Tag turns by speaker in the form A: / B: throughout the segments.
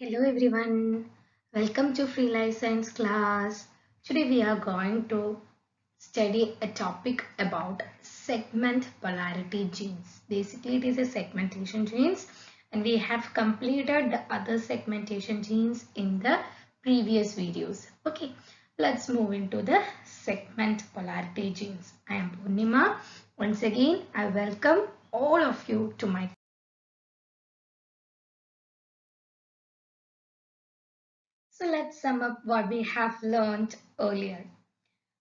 A: Hello everyone, welcome to Free Life Science class. Today we are going to study a topic about segment polarity genes. Basically it is a segmentation genes and we have completed the other segmentation genes in the previous videos. Okay, let's move into the segment polarity genes. I am Purnima. Once again, I welcome all of you to my. So let's sum up what we have learned earlier.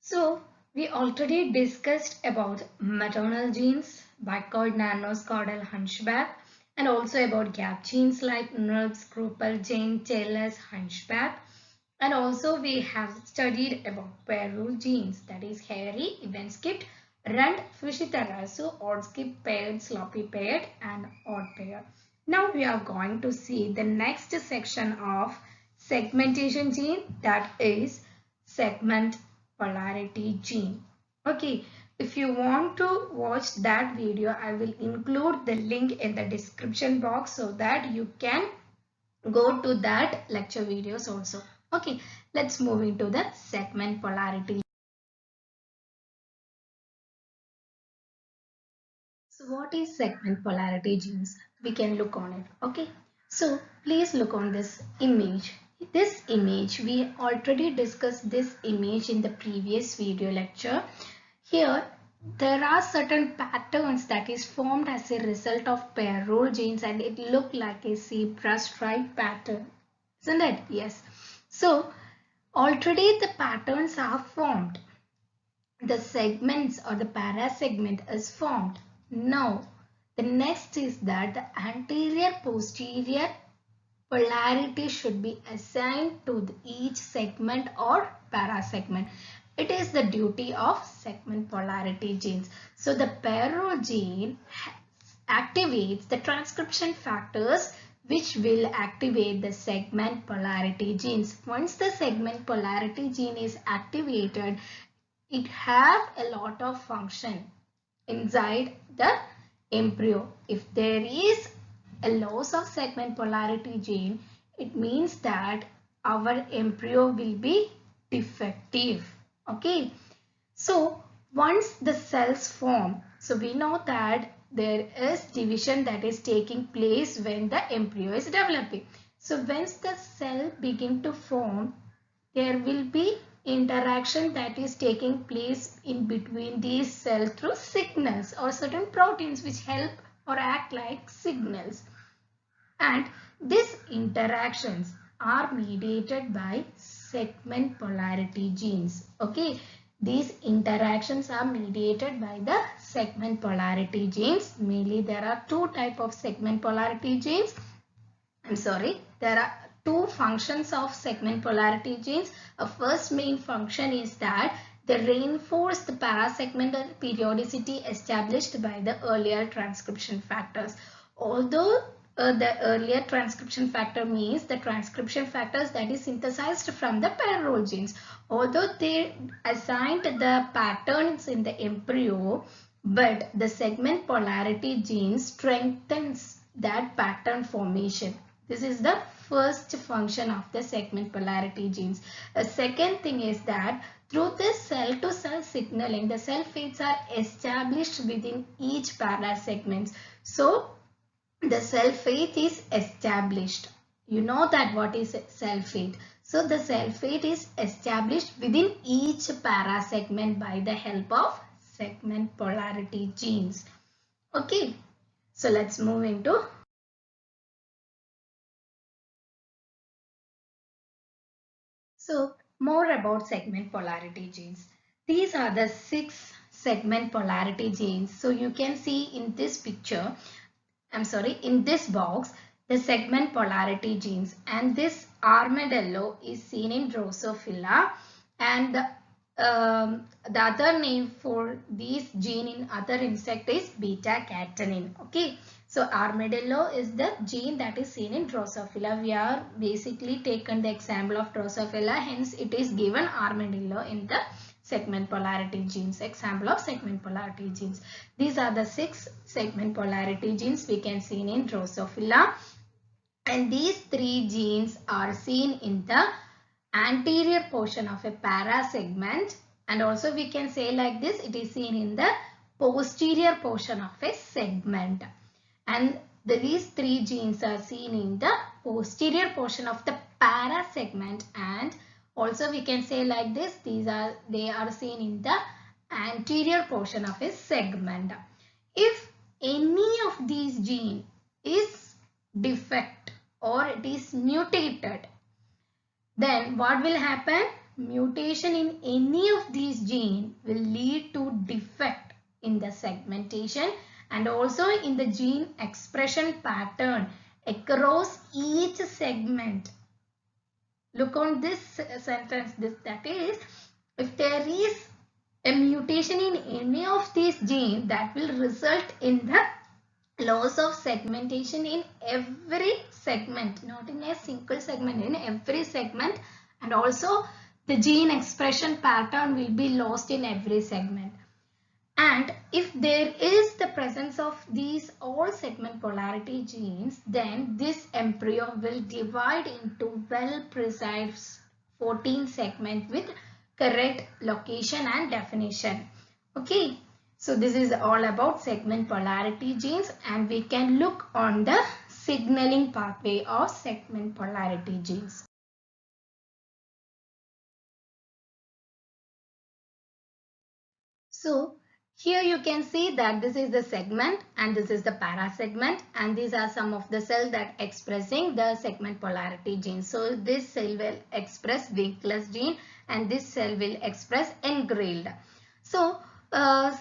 A: So we already discussed about maternal genes, bicoid nanoscaudal hunchback, and also about gap genes like NURBS, Krupel gene, Taylor's hunchback. And also we have studied about pair rule genes, that is hairy, event skipped, runt, Fishitarasu, odd skip, paired, sloppy paired, and odd pair. Now we are going to see the next section of segmentation gene, that is segment polarity gene. Okay, if you want to watch that video, I will include the link in the description box so that you can go to that lecture videos also. Okay, let's move into the segment polarity. So what is segment polarity genes? We can look on it. Okay, so please look on this image. This image, we already discussed this image in the previous video lecture. Here there are certain patterns that is formed as a result of pair role genes and it look like a zebra stripe pattern, isn't it? Yes. So already the patterns are formed. The segments or the parasegment is formed. Now the next is that the anterior posterior polarity should be assigned to each segment or parasegment. It is the duty of segment polarity genes. So the pair gene activates the transcription factors which will activate the segment polarity genes. Once the segment polarity gene is activated, it have a lot of function inside the embryo. If there is a loss of segment polarity gene, it means that our embryo will be defective. Okay. So once the cells form, so we know that there is division that is taking place when the embryo is developing. So once the cell begin to form, there will be interaction that is taking place in between these cells through signals or certain proteins which help or act like signals, and these interactions are mediated by segment polarity genes. Okay, these interactions are mediated by the segment polarity genes. Mainly there are two types of segment polarity genes. There are two functions of segment polarity genes. A first main function is that they reinforce the parasegmental periodicity established by the earlier transcription factors. Although the earlier transcription factor means the transcription factors that is synthesized from the pair role genes. Although they assigned the patterns in the embryo, but the segment polarity gene strengthens that pattern formation. This is the first function of the segment polarity genes. A second thing is that through this cell-to-cell signaling, the cell fates are established within each parasegments. So the cell fate is established. You know that what is cell fate. So the cell fate is established within each parasegment by the help of segment polarity genes. Okay, so let's move into. So more about segment polarity genes. These are the 6 segment polarity genes. So you can see in this picture, in this box, the segment polarity genes, and this armadillo is seen in Drosophila, and the other name for this gene in other insect is beta catenin. Okay, so armadillo is the gene that is seen in Drosophila. We are basically taken the example of Drosophila, hence it is given armadillo in the segment polarity genes, example of segment polarity genes. These are the 6 segment polarity genes we can see in Drosophila, and these three genes are seen in the anterior portion of a parasegment, and also we can say like this, it is seen in the posterior portion of a segment, and these three genes are seen in the posterior portion of the parasegment, and also we can say like this, they are seen in the anterior portion of a segment. If any of these gene is defect or it is mutated, then what will happen? Mutation in any of these genes will lead to defect in the segmentation and also in the gene expression pattern across each segment. Look on this sentence, that is, if there is a mutation in any of these genes, that will result in the loss of segmentation in every segment, not in a single segment, in every segment, and also the gene expression pattern will be lost in every segment. And if there is the presence of these all segment polarity genes, then this embryo will divide into well precised 14 segments with correct location and definition. Okay. So this is all about segment polarity genes, and we can look on the signaling pathway of segment polarity genes. So here you can see that this is the segment and this is the parasegment, and these are some of the cells that expressing the segment polarity gene. So this cell will express Winkler's gene and this cell will express engrailed. So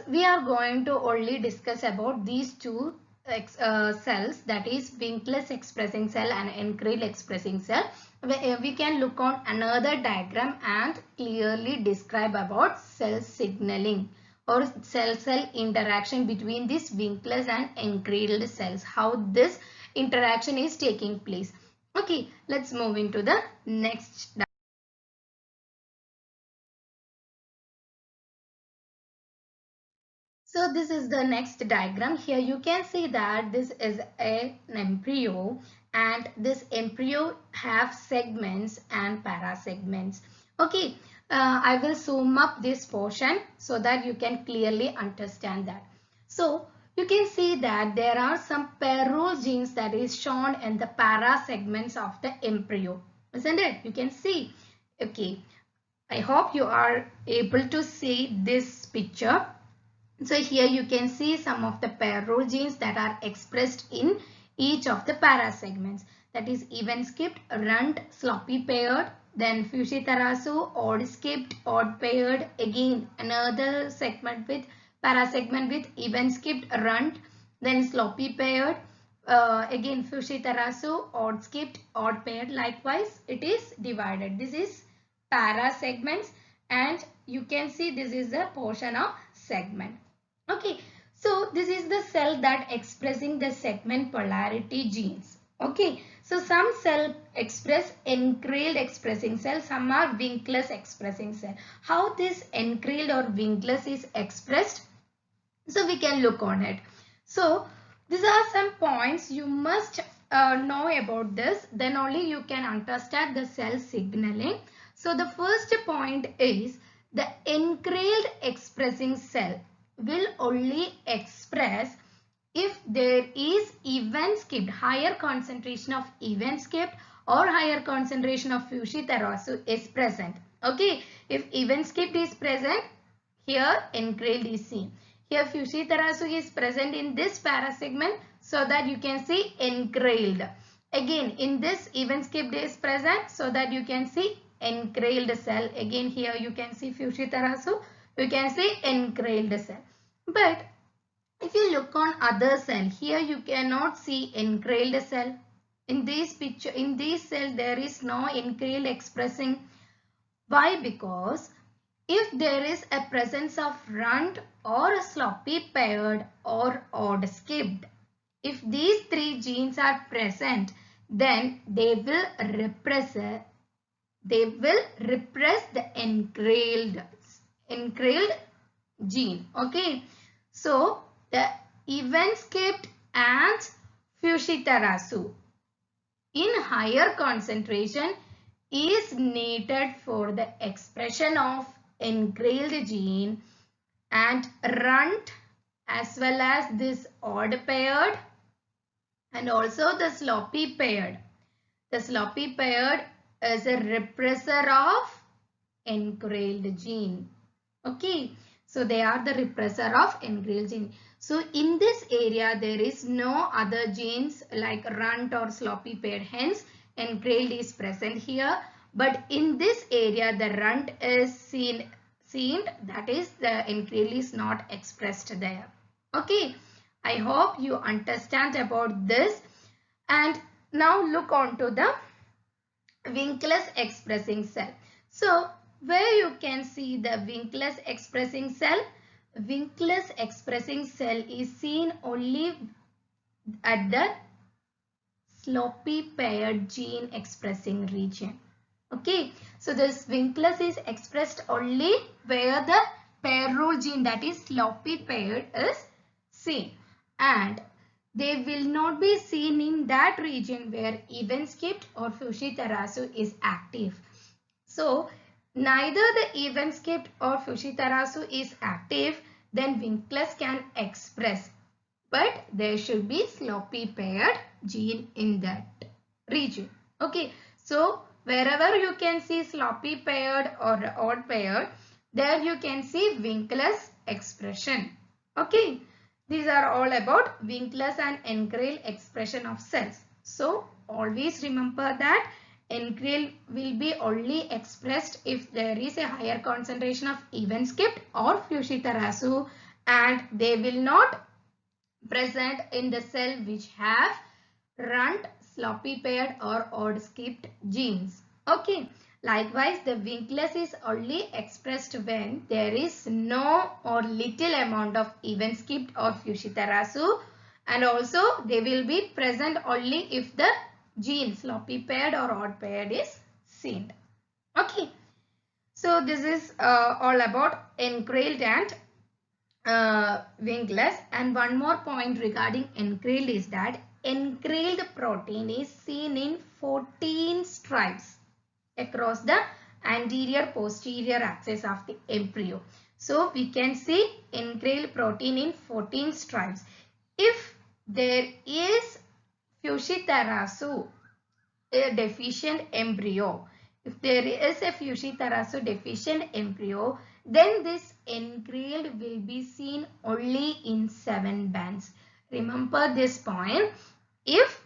A: we are going to only discuss about these two cells, that is Winkler's expressing cell and engrailed expressing cell. We can look on another diagram and clearly describe about cell signaling or cell-cell interaction between these Winkler's and engrailed cells, how this interaction is taking place. Okay, let's move into the next diagram. So this is the next diagram. Here you can see that this is an embryo, and this embryo have segments and parasegments. Okay, I will zoom up this portion so that you can clearly understand that. So you can see that there are some parole genes that is shown in the parasegments of the embryo, isn't it? You can see. Okay, I hope you are able to see this picture. So here you can see some of the parole genes that are expressed in each of the parasegments. That is even skipped, runt, sloppy paired, then Fushitarasu, odd skipped, odd paired, again another segment with parasegment with even skipped, runt, then sloppy paired, again Fushitarasu, odd skipped, odd paired. Likewise, it is divided. This is parasegments, and you can see this is a portion of segment. Okay, so this is the cell that expressing the segment polarity genes. Okay, so some cell express engrailed expressing cell, some are Winkler's expressing cell. How this engrailed or Winkler's is expressed? So we can look on it. So these are some points you must know about this. Then only you can understand the cell signaling. So the first point is the engrailed expressing cell will only express if there is even skipped, higher concentration of even skipped or higher concentration of Fushitarasu is present. Okay, if even skipped is present, here engrailed is seen. Here Fushitarasu is present in this parasegment, so that you can see engrailed. Again in this even skipped is present, so that you can see engrailed cell. Again here you can see Fushitarasu, you can see engrailed cell. But if you look on other cell, here you cannot see engrailed cell. In this picture, in this cell there is no engrailed expressing. Why? Because if there is a presence of runt or a sloppy paired or odd skipped, if these three genes are present, then they will repress the engrailed gene. Okay, so the even skipped and Fushitarasu, in higher concentration is needed for the expression of engrailed gene and runt as well as this odd paired and also the sloppy paired. The sloppy paired is a repressor of engrailed gene. Okay, so they are the repressor of engrailed gene. So in this area there is no other genes like runt or sloppy paired, hence engrailed is present here. But in this area the runt is seen, that is the engrailed is not expressed there. Okay, I hope you understand about this. And now look on to the Winkless expressing cell. So where you can see the Winkless expressing cell? Winkless expressing cell is seen only at the sloppy paired gene expressing region. Okay, so this Winkless is expressed only where the pair rule gene, that is sloppy paired, is seen, and they will not be seen in that region where even skipped or Fushitarasu is active. So neither the even skipped or Fushitarasu is active, then Winkless can express, but there should be sloppy paired gene in that region. Okay, so wherever you can see sloppy paired or odd paired, there you can see Winkless expression. Okay, these are all about Winkless and engrailed expression of cells. So always remember that engrailed will be only expressed if there is a higher concentration of even skipped or Fushitarasu, and they will not present in the cell which have runt, sloppy paired or odd skipped genes. Okay. Likewise, the Winkless is only expressed when there is no or little amount of even skipped or Fushitarasu, and also they will be present only if the gene sloppy paired or odd paired is seen. Okay. So this is all about engrailed and Winkless. And one more point regarding engrailed is that engrailed protein is seen in 14 stripes across the anterior posterior axis of the embryo. So we can see engrailed protein in 14 stripes. If there is Fushitarasu, a deficient embryo, if there is a Fushitarasu deficient embryo, then this engrailed will be seen only in 7 bands. Remember this point. If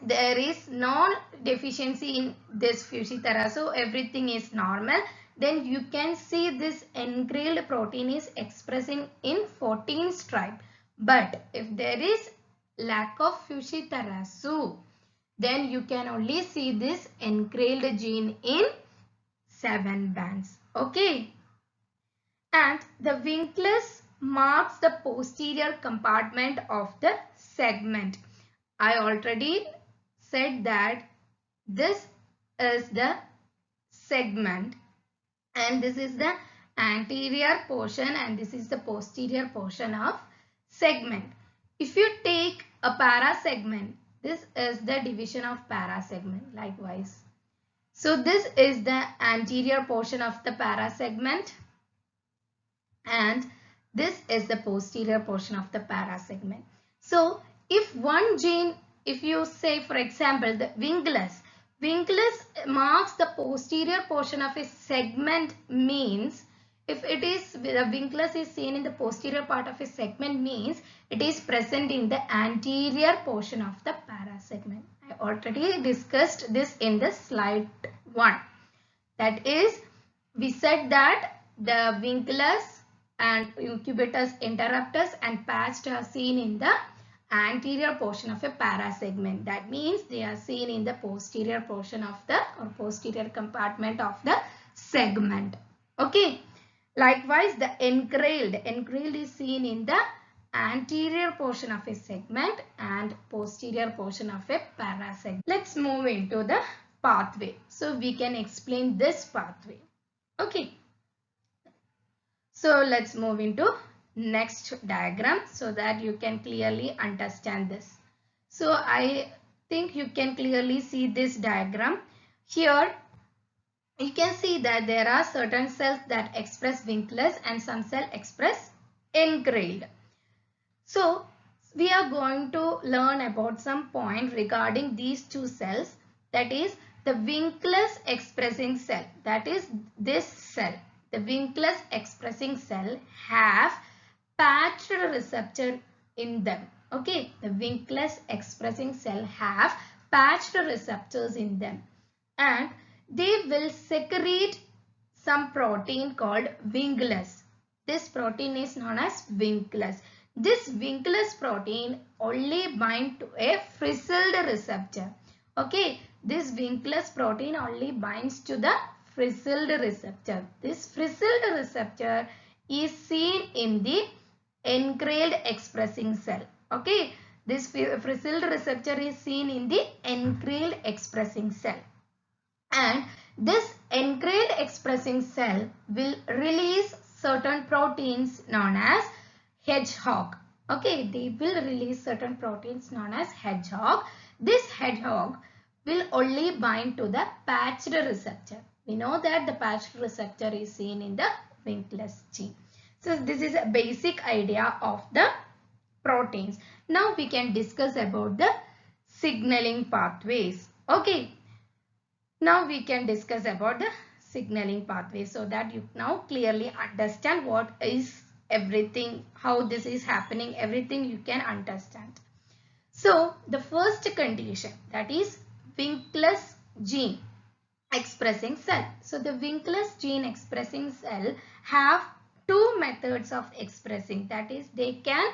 A: there is no deficiency in this Fushitarasu, everything is normal, then you can see this engrailed protein is expressing in 14 stripe. But if there is lack of Fushitarasu, then you can only see this engrailed gene in 7 bands. Okay. And the Winkless marks the posterior compartment of the segment. I already said that this is the segment and this is the anterior portion and this is the posterior portion of segment. If you take a parasegment, this is the division of parasegment likewise. So this is the anterior portion of the parasegment and this is the posterior portion of the parasegment. So if one gene, if you say for example the Winkless marks the posterior portion of a segment, means if it is the Winkless is seen in the posterior part of a segment, means it is present in the anterior portion of the parasegment. I already discussed this in the slide 1. That is, we said that the Winkless and incubators, interrupters and patched are seen in the anterior portion of a parasegment. That means they are seen in the posterior portion of the or posterior compartment of the segment. Okay. Likewise, the engrailed is seen in the anterior portion of a segment and posterior portion of a parasegment. Let's move into the pathway. So we can explain this pathway. Okay. So let's move into next diagram so that you can clearly understand this. So I think you can clearly see this diagram. Here you can see that there are certain cells that express Winkler's and some cells express engrailed. So we are going to learn about some point regarding these two cells, that is the Winkler's expressing cell, that is this cell. The Winkler's expressing cell have patched receptor in them. Okay, the Winkler's expressing cell have patched receptors in them and they will secrete some protein called Winkler's. This protein is known as Winkler's. This Winkler's protein only binds to a frizzled receptor. Okay, this Winkler's protein only binds to the frizzled receptor. This frizzled receptor is seen in the engrailed expressing cell. Okay, this frizzled receptor is seen in the engrailed expressing cell. And this engrailed expressing cell will release certain proteins known as hedgehog. Okay, they will release certain proteins known as hedgehog. This hedgehog will only bind to the patched receptor. We know that the patched receptor is seen in the Winkler's gene. So this is a basic idea of the proteins. Now we can discuss about the signaling pathways. Okay. Now we can discuss about the signaling pathway so that you now clearly understand what is everything, how this is happening, everything you can understand. So the first condition, that is Winkler's gene expressing cell. So the Winkler's gene expressing cell have two methods of expressing, that is they can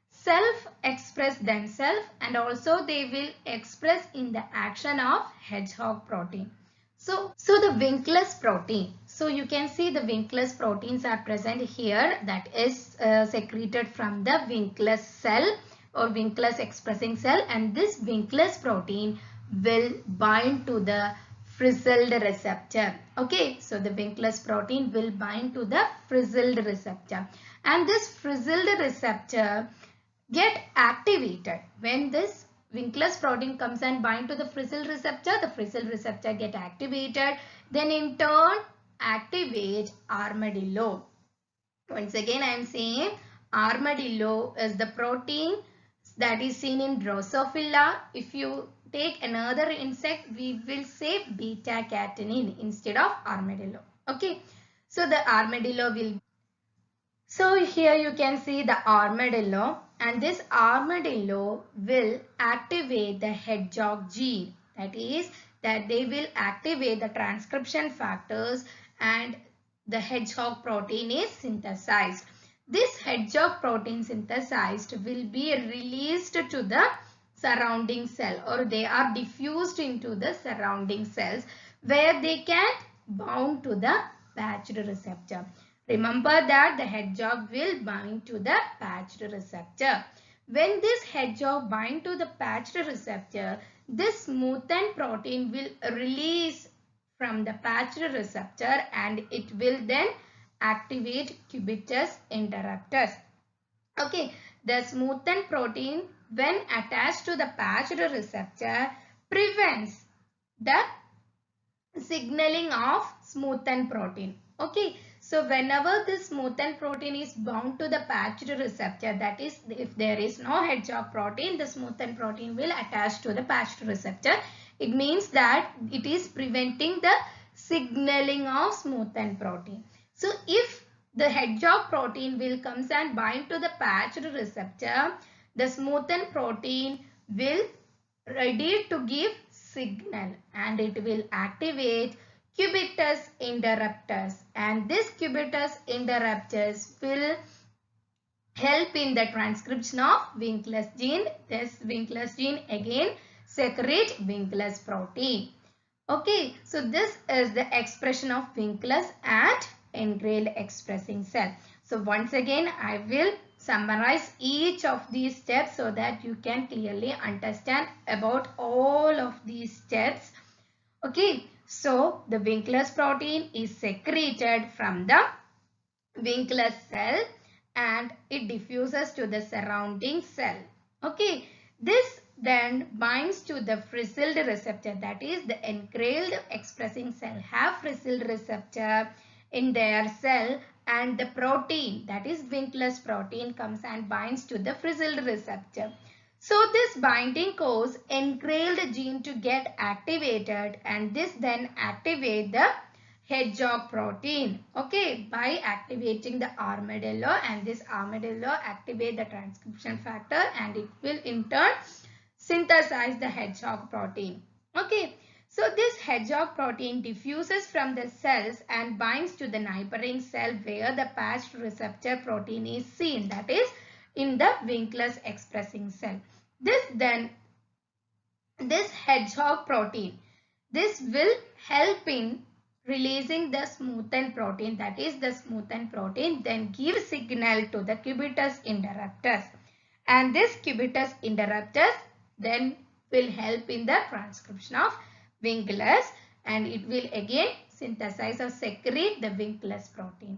A: self-express themselves and also they will express in the action of hedgehog protein. So the Winkler's protein. So you can see the Winkler's proteins are present here, that is secreted from the Winkler's cell or Winkler's expressing cell, and this Winkler's protein will bind to the frizzled receptor. Okay, so the Winkler's protein will bind to the frizzled receptor and this frizzled receptor get activated. When this Winkler's protein comes and bind to the frizzled receptor, the frizzled receptor get activated, then in turn activate armadillo. Once again I am saying armadillo is the protein that is seen in Drosophila. If you take another insect, we will say beta-catenin instead of armadillo. Okay, so the armadillo will. So here you can see the armadillo, and this armadillo will activate the hedgehog gene. That is that they will activate the transcription factors and the hedgehog protein is synthesized. This hedgehog protein synthesized will be released to the surrounding cell, or they are diffused into the surrounding cells where they can bound to the patched receptor. Remember that the hedgehog will bind to the patched receptor. When this hedgehog bind to the patched receptor, this smoothen protein will release from the patched receptor and it will then activate cubitus interruptus. Okay, the smoothen protein when attached to the patched receptor prevents the signaling of smoothen protein. Okay, so whenever this smoothen protein is bound to the patched receptor, that is if there is no hedgehog protein, the smoothen protein will attach to the patched receptor. It means that it is preventing the signaling of smoothen protein. So if the hedgehog protein will comes and bind to the patched receptor, the smoothen protein will ready to give signal and it will activate cubitus interruptus, and this cubitus interruptus will help in the transcription of Winkler's gene. This Winkler's gene again secrete Winkler's protein. Okay, so this is the expression of Winkler's and engrailed expressing cell. So once again I will summarize each of these steps so that you can clearly understand about all of these steps. Okay, so the Winkler's protein is secreted from the Winkler's cell and it diffuses to the surrounding cell. Okay, This then binds to the frizzled receptor, that is the engrailed expressing cell have frizzled receptor in their cell, and the protein, that is Winkler's protein, comes and binds to the frizzled receptor. So this binding causes engrailed gene to get activated, and this then activate the hedgehog protein, okay, by activating the armadillo, and this armadillo activate the transcription factor and it will in turn synthesize the hedgehog protein. Okay, so this hedgehog protein diffuses from the cells and binds to the neighboring cell where the patched receptor protein is seen, that is in the Winkler's expressing cell. This hedgehog protein, this will help in releasing the smoothen protein, that is the smoothen protein then give signal to the cubitus interruptus, and this cubitus interruptus then will help in the transcription of Winkler's, and it will again synthesize or secrete the Winkler's protein.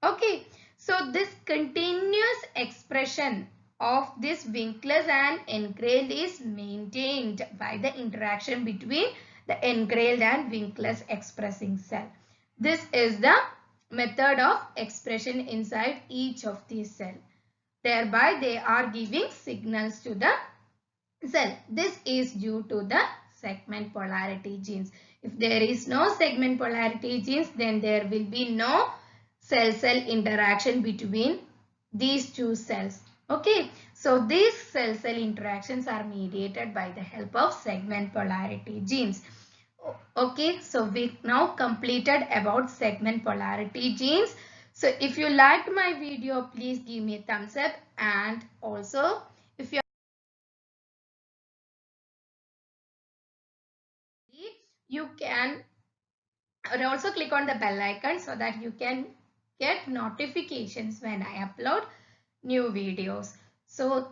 A: Okay, so this continuous expression of this Winkler's and engrailed is maintained by the interaction between the engrailed and Winkler's expressing cell. This is the method of expression inside each of these cells. Thereby they are giving signals to the cell. This is due to the segment polarity genes. If there is no segment polarity genes, then there will be no cell-cell interaction between these two cells. Okay, so these cell-cell interactions are mediated by the help of segment polarity genes. Okay, so we now completed about segment polarity genes. So if you liked my video, please give me a thumbs up, and also if you can also click on the bell icon so that you can get notifications when I upload new videos. So